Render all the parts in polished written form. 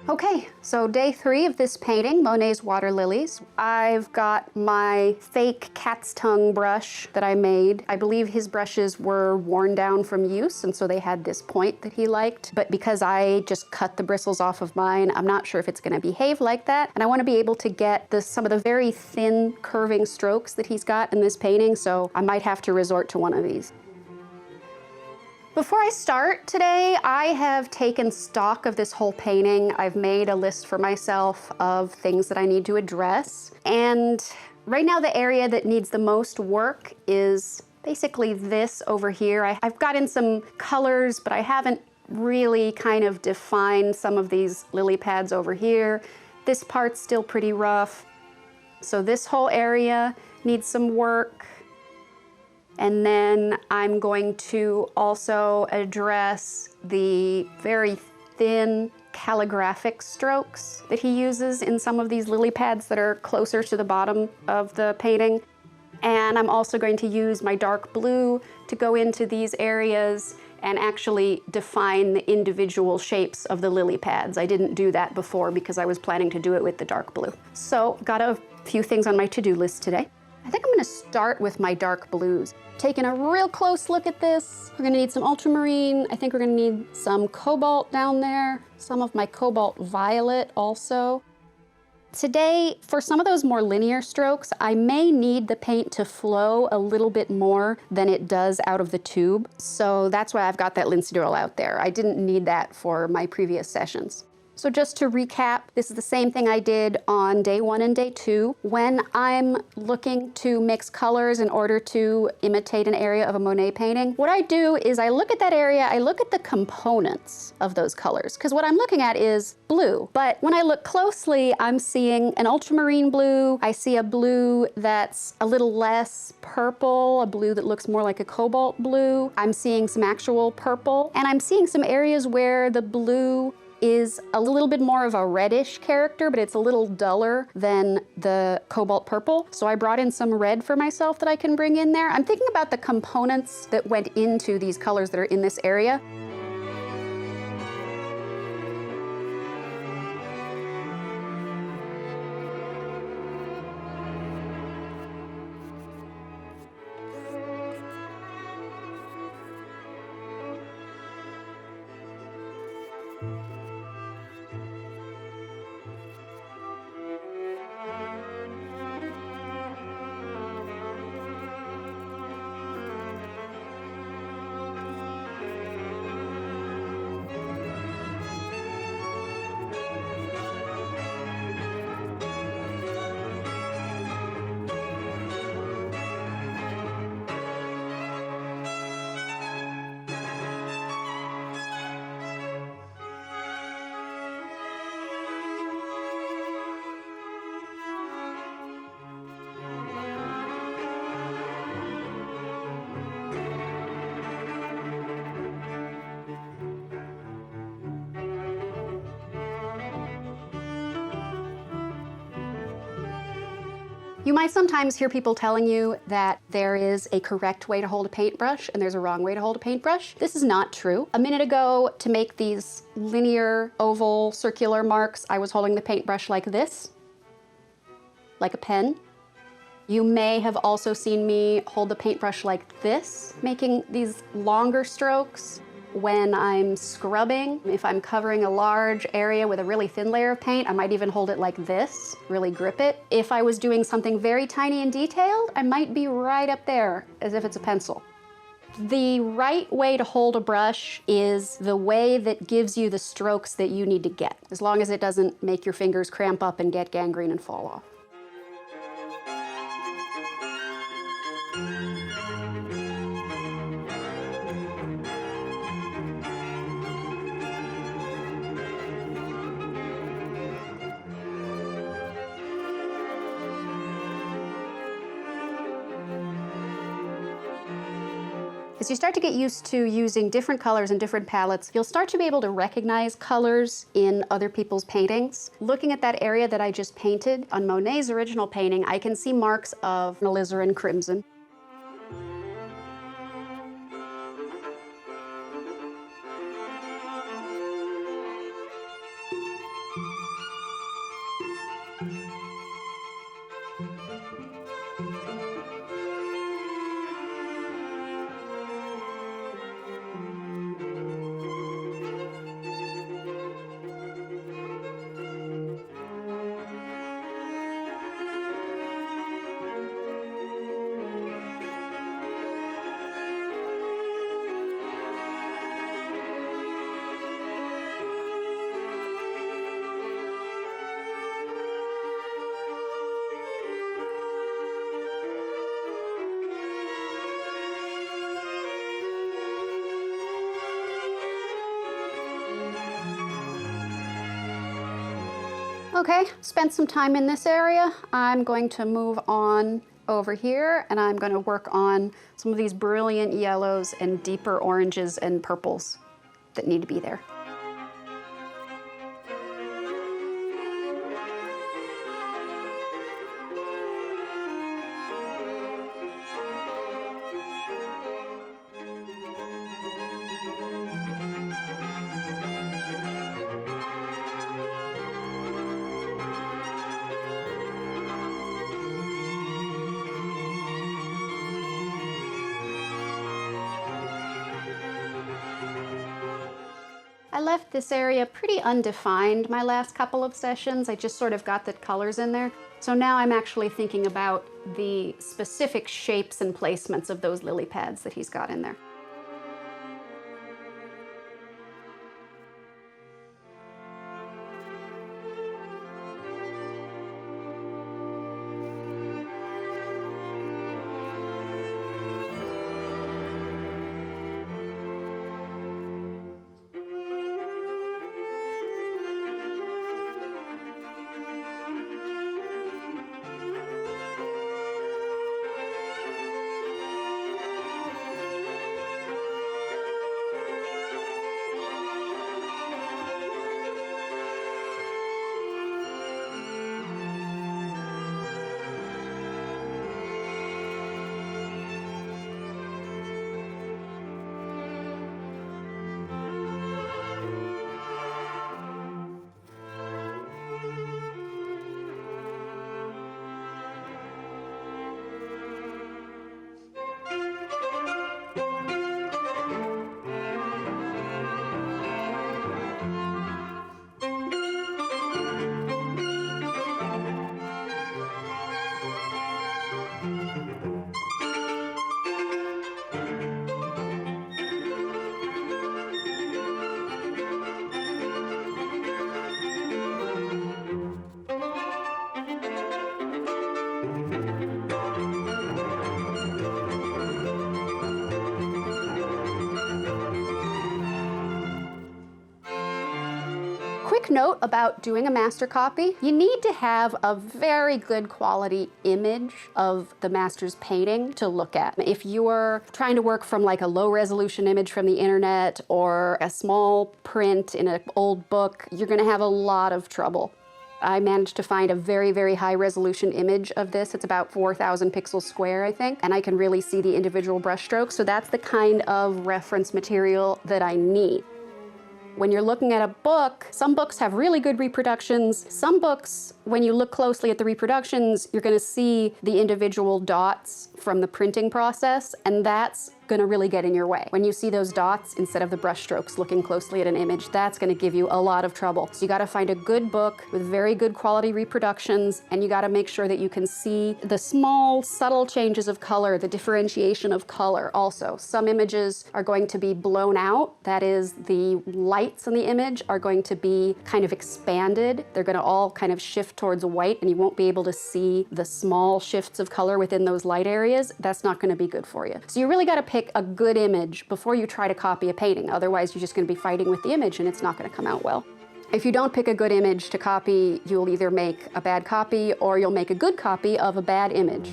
Okay, so day 3 of this painting, Monet's Water Lilies. I've got my fake cat's tongue brush that I made. I believe his brushes were worn down from use, and so they had this point that he liked. But because I just cut the bristles off of mine, I'm not sure if it's gonna behave like that. And I wanna be able to get some of the very thin curving strokes that he's got in this painting, so I might have to resort to one of these. Before I start today, I have taken stock of this whole painting. I've made a list for myself of things that I need to address. And right now the area that needs the most work is basically this over here. I've got in some colors, but I haven't really kind of defined some of these lily pads over here. This part's still pretty rough. So this whole area needs some work. And then I'm going to also address the very thin calligraphic strokes that he uses in some of these lily pads that are closer to the bottom of the painting. And I'm also going to use my dark blue to go into these areas and actually define the individual shapes of the lily pads. I didn't do that before because I was planning to do it with the dark blue. So got a few things on my to-do list today. I think I'm gonna start with my dark blues. Taking a real close look at this, we're gonna need some ultramarine. I think we're gonna need some cobalt down there, some of my cobalt violet also. Today, for some of those more linear strokes, I may need the paint to flow a little bit more than it does out of the tube. So that's why I've got that linseed oil out there. I didn't need that for my previous sessions. So just to recap, this is the same thing I did on day 1 and day 2. When I'm looking to mix colors in order to imitate an area of a Monet painting, what I do is I look at that area, I look at the components of those colors, because what I'm looking at is blue. But when I look closely, I'm seeing an ultramarine blue, I see a blue that's a little less purple, a blue that looks more like a cobalt blue. I'm seeing some actual purple, and I'm seeing some areas where the blue is a little bit more of a reddish character, but it's a little duller than the cobalt purple. So I brought in some red for myself that I can bring in there. I'm thinking about the components that went into these colors that are in this area. You might sometimes hear people telling you that there is a correct way to hold a paintbrush and there's a wrong way to hold a paintbrush. This is not true. A minute ago, to make these linear, oval, circular marks, I was holding the paintbrush like this, like a pen. You may have also seen me hold the paintbrush like this, making these longer strokes. When I'm scrubbing, if I'm covering a large area with a really thin layer of paint, I might even hold it like this, really grip it. If I was doing something very tiny and detailed, I might be right up there as if it's a pencil. The right way to hold a brush is the way that gives you the strokes that you need to get, as long as it doesn't make your fingers cramp up and get gangrene and fall off. As you start to get used to using different colors and different palettes, you'll start to be able to recognize colors in other people's paintings. Looking at that area that I just painted on Monet's original painting, I can see marks of alizarin crimson. Okay, spent some time in this area. I'm going to move on over here and I'm going to work on some of these brilliant yellows and deeper oranges and purples that need to be there. I left this area pretty undefined my last couple of sessions. I just sort of got the colors in there. So now I'm actually thinking about the specific shapes and placements of those lily pads that he's got in there. Quick note about doing a master copy. You need to have a very good quality image of the master's painting to look at. If you're trying to work from like a low resolution image from the internet or a small print in an old book, you're gonna have a lot of trouble. I managed to find a very, very high resolution image of this. It's about 4,000 pixels square, I think, and I can really see the individual brush strokes. So that's the kind of reference material that I need. When you're looking at a book, some books have really good reproductions. Some books, when you look closely at the reproductions, you're gonna see the individual dots from the printing process, and that's gonna really get in your way. When you see those dots instead of the brush strokes looking closely at an image, that's gonna give you a lot of trouble. So you gotta find a good book with very good quality reproductions, and you gotta make sure that you can see the small, subtle changes of color, the differentiation of color also. Some images are going to be blown out. That is, the lights in the image are going to be kind of expanded. They're gonna all kind of shift towards white, and you won't be able to see the small shifts of color within those light areas. That's not gonna be good for you. So you really gotta pick a good image before you try to copy a painting. Otherwise, you're just going to be fighting with the image and it's not going to come out well. If you don't pick a good image to copy, you'll either make a bad copy or you'll make a good copy of a bad image.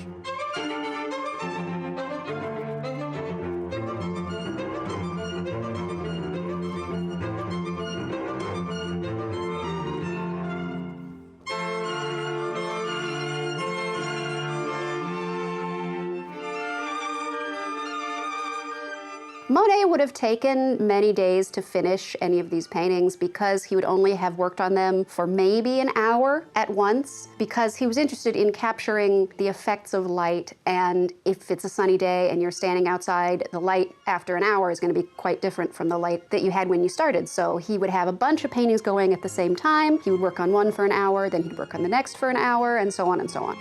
Monet would have taken many days to finish any of these paintings because he would only have worked on them for maybe an hour at once, because he was interested in capturing the effects of light. And if it's a sunny day and you're standing outside, the light after an hour is going to be quite different from the light that you had when you started. So he would have a bunch of paintings going at the same time. He would work on one for an hour, then he'd work on the next for an hour, and so on and so on.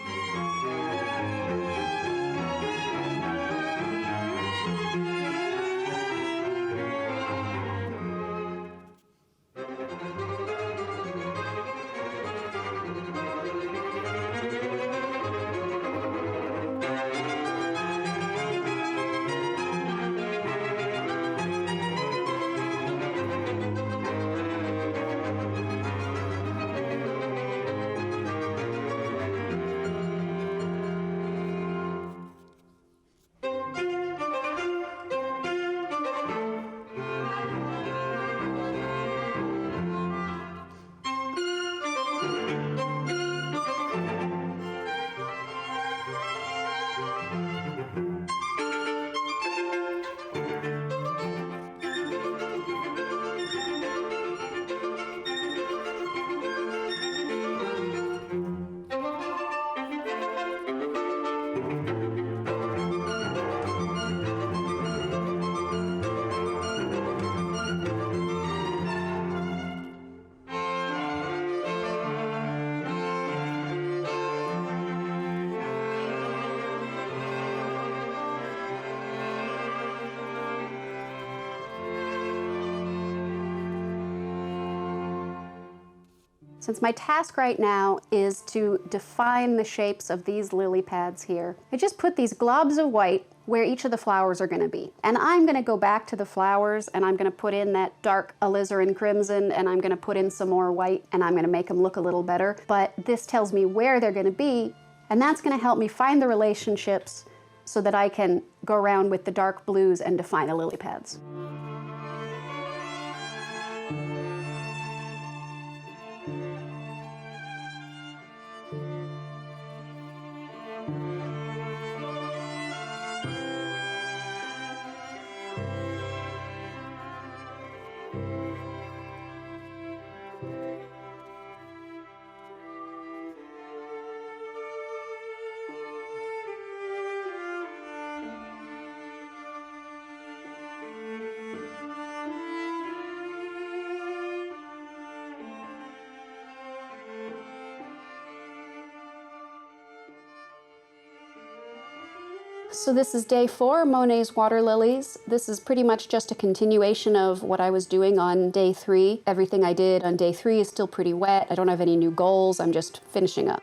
Since my task right now is to define the shapes of these lily pads here, I just put these globs of white where each of the flowers are gonna be. And I'm gonna go back to the flowers and I'm gonna put in that dark alizarin crimson and I'm gonna put in some more white and I'm gonna make them look a little better. But this tells me where they're gonna be, and that's gonna help me find the relationships so that I can go around with the dark blues and define the lily pads. So this is day 4, Monet's water lilies. This is pretty much just a continuation of what I was doing on day 3. Everything I did on day 3 is still pretty wet. I don't have any new goals. I'm just finishing up.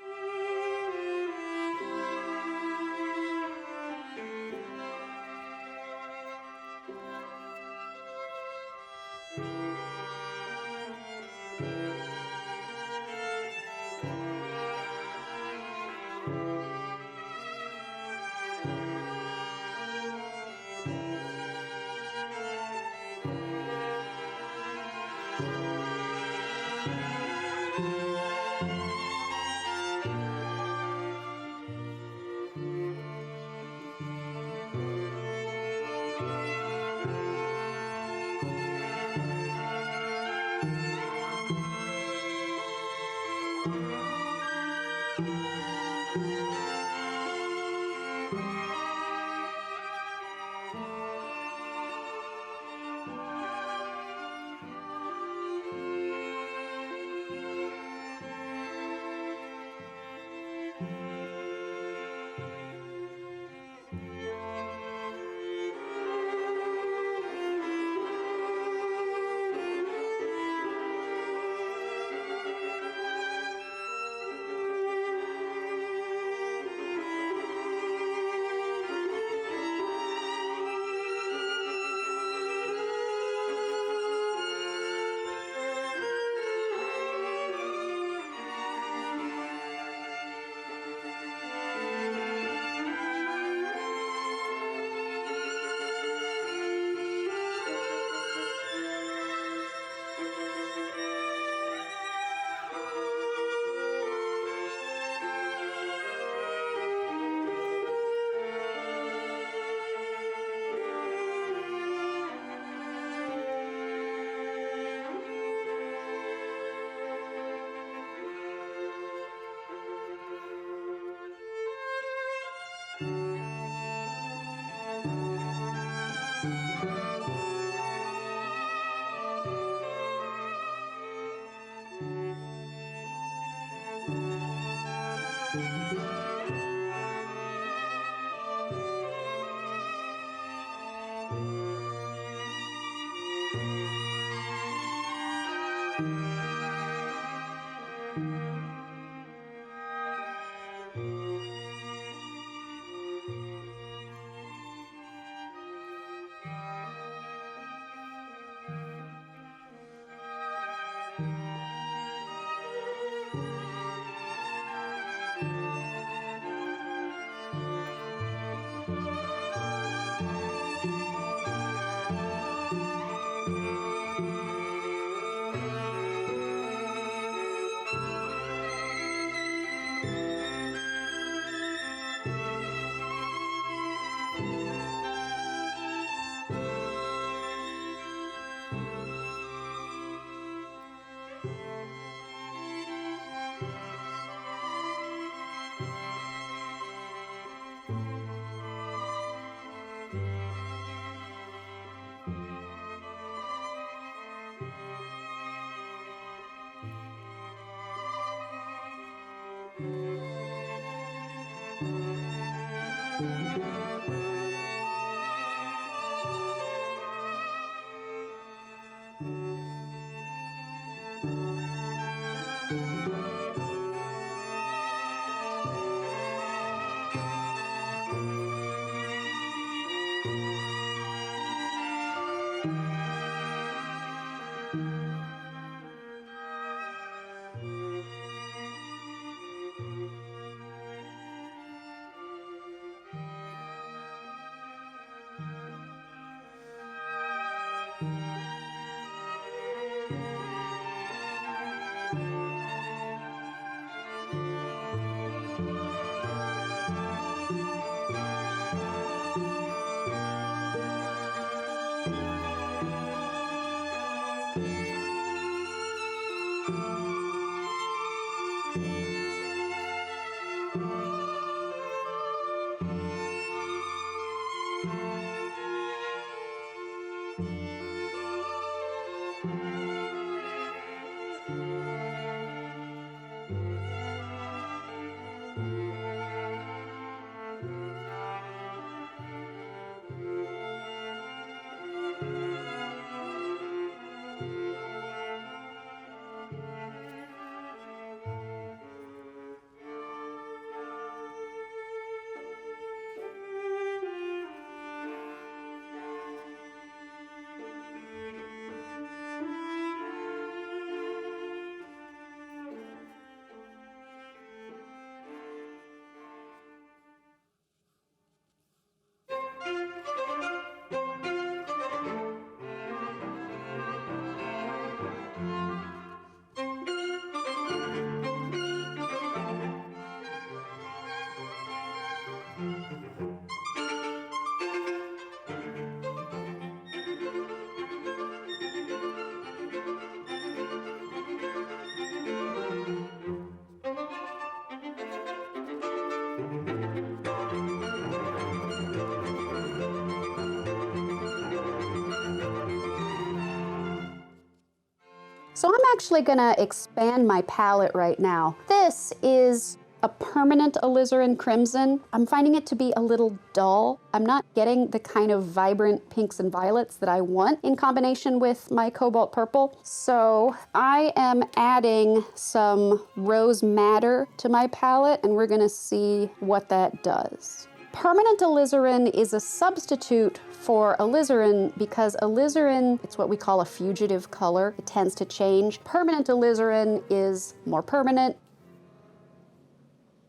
So I'm actually gonna expand my palette right now. This is a permanent alizarin crimson. I'm finding it to be a little dull. I'm not getting the kind of vibrant pinks and violets that I want in combination with my cobalt purple. So I am adding some rose madder to my palette, and we're gonna see what that does. Permanent alizarin is a substitute for alizarin because alizarin, it's what we call a fugitive color. It tends to change. Permanent alizarin is more permanent.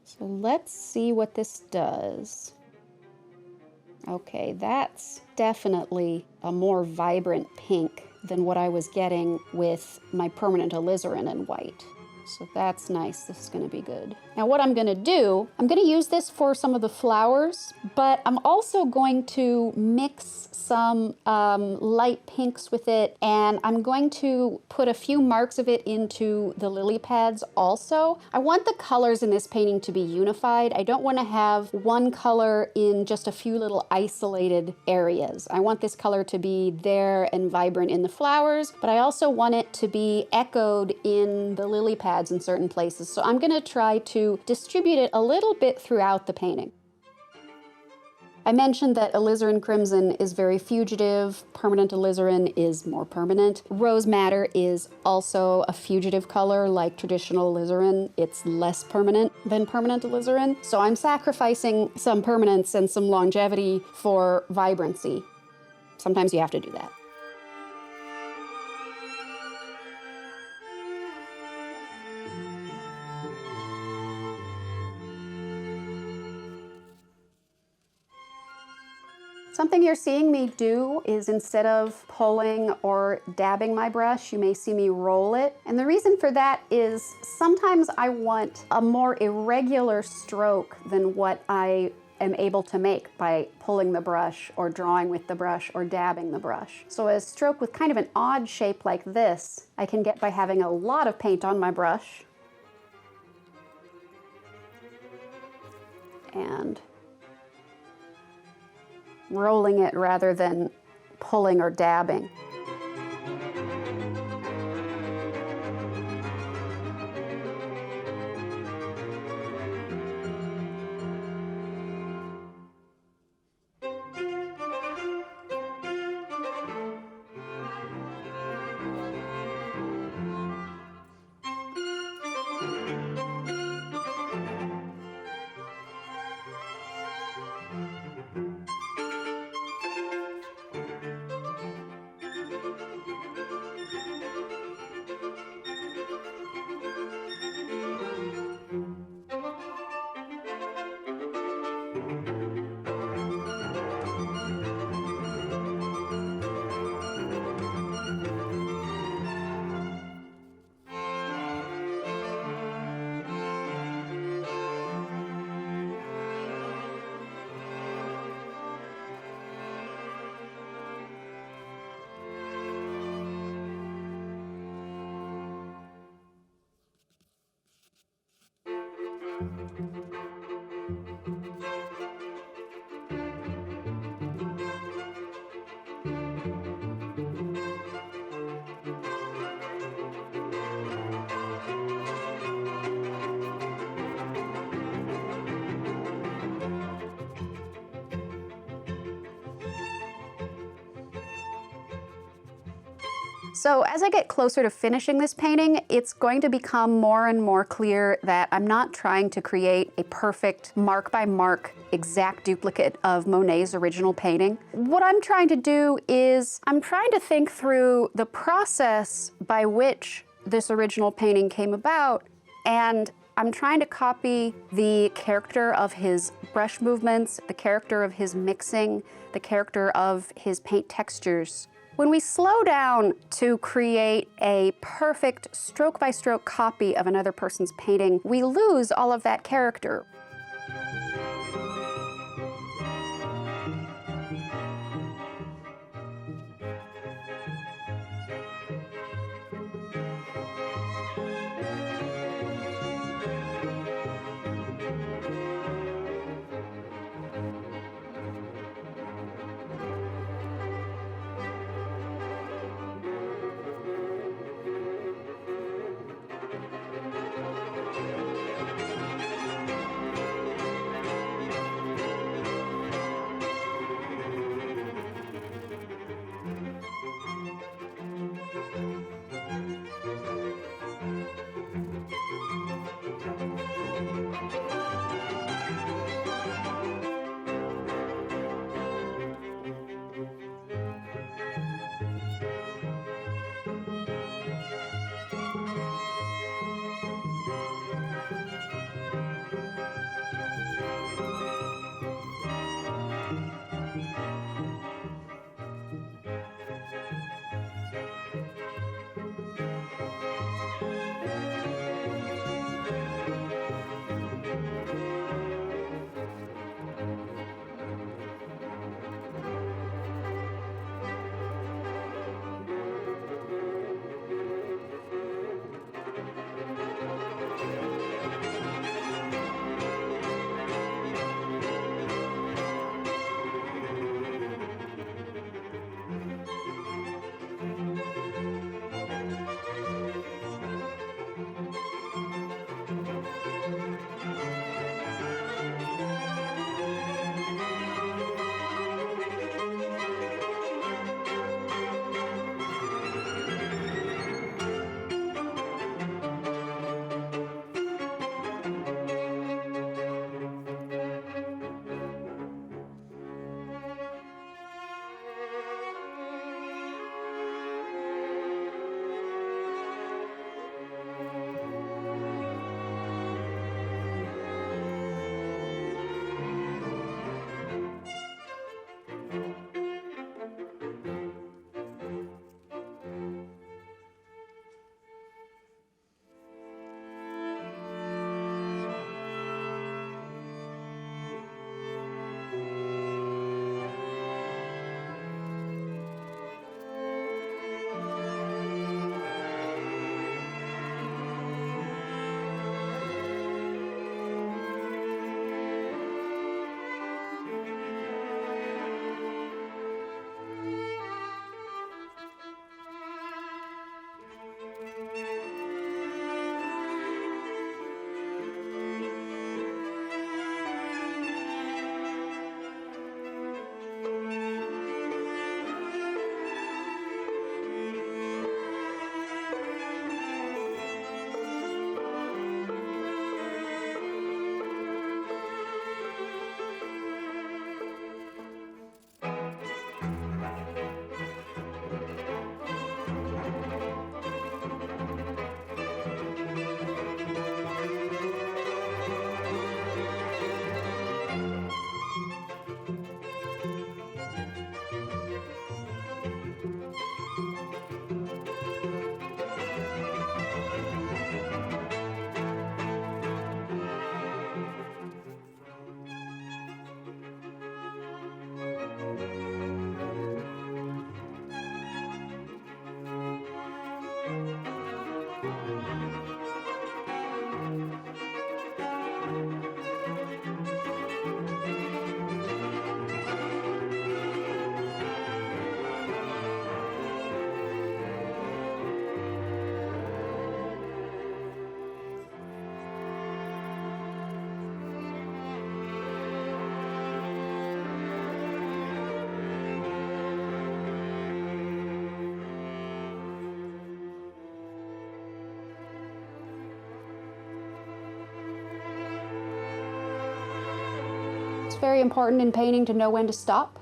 So let's see what this does. Okay, that's definitely a more vibrant pink than what I was getting with my permanent alizarin in white. So that's nice. This is going to be good. Now what I'm going to do, I'm going to use this for some of the flowers, but I'm also going to mix some light pinks with it, and I'm going to put a few marks of it into the lily pads also. I want the colors in this painting to be unified. I don't want to have one color in just a few little isolated areas. I want this color to be there and vibrant in the flowers, but I also want it to be echoed in the lily pads in certain places. So I'm going to try to distribute it a little bit throughout the painting. I mentioned that alizarin crimson is very fugitive. Permanent alizarin is more permanent. Rose madder is also a fugitive color like traditional alizarin. It's less permanent than permanent alizarin. So I'm sacrificing some permanence and some longevity for vibrancy. Sometimes you have to do that. Something you're seeing me do is instead of pulling or dabbing my brush, you may see me roll it. And the reason for that is sometimes I want a more irregular stroke than what I am able to make by pulling the brush or drawing with the brush or dabbing the brush. So a stroke with kind of an odd shape like this, I can get by having a lot of paint on my brush and rolling it rather than pulling or dabbing. So as I get closer to finishing this painting, it's going to become more and more clear that I'm not trying to create a perfect mark by mark exact duplicate of Monet's original painting. What I'm trying to do is I'm trying to think through the process by which this original painting came about, and I'm trying to copy the character of his brush movements, the character of his mixing, the character of his paint textures. When we slow down to create a perfect stroke-by-stroke copy of another person's painting, we lose all of that character. very important in painting to know when to stop.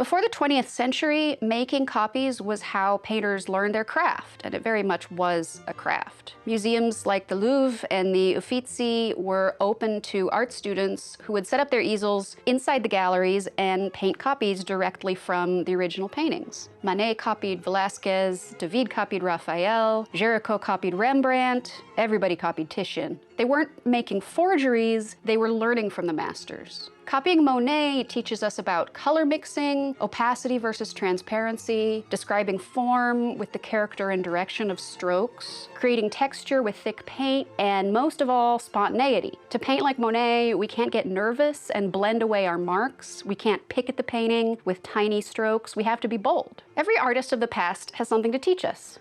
Before the 20th century, making copies was how painters learned their craft, and it very much was a craft. Museums like the Louvre and the Uffizi were open to art students who would set up their easels inside the galleries and paint copies directly from the original paintings. Monet copied Velázquez, David copied Raphael, Géricault copied Rembrandt, everybody copied Titian. They weren't making forgeries, they were learning from the masters. Copying Monet teaches us about color mixing, opacity versus transparency, describing form with the character and direction of strokes, creating texture with thick paint, and most of all, spontaneity. To paint like Monet, we can't get nervous and blend away our marks. We can't pick at the painting with tiny strokes. We have to be bold. Every artist of the past has something to teach us.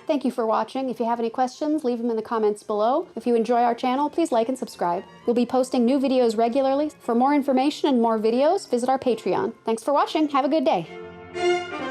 Thank you for watching. If you have any questions, leave them in the comments below. If you enjoy our channel, please like and subscribe. We'll be posting new videos regularly. For more information and more videos, visit our Patreon. Thanks for watching. Have a good day.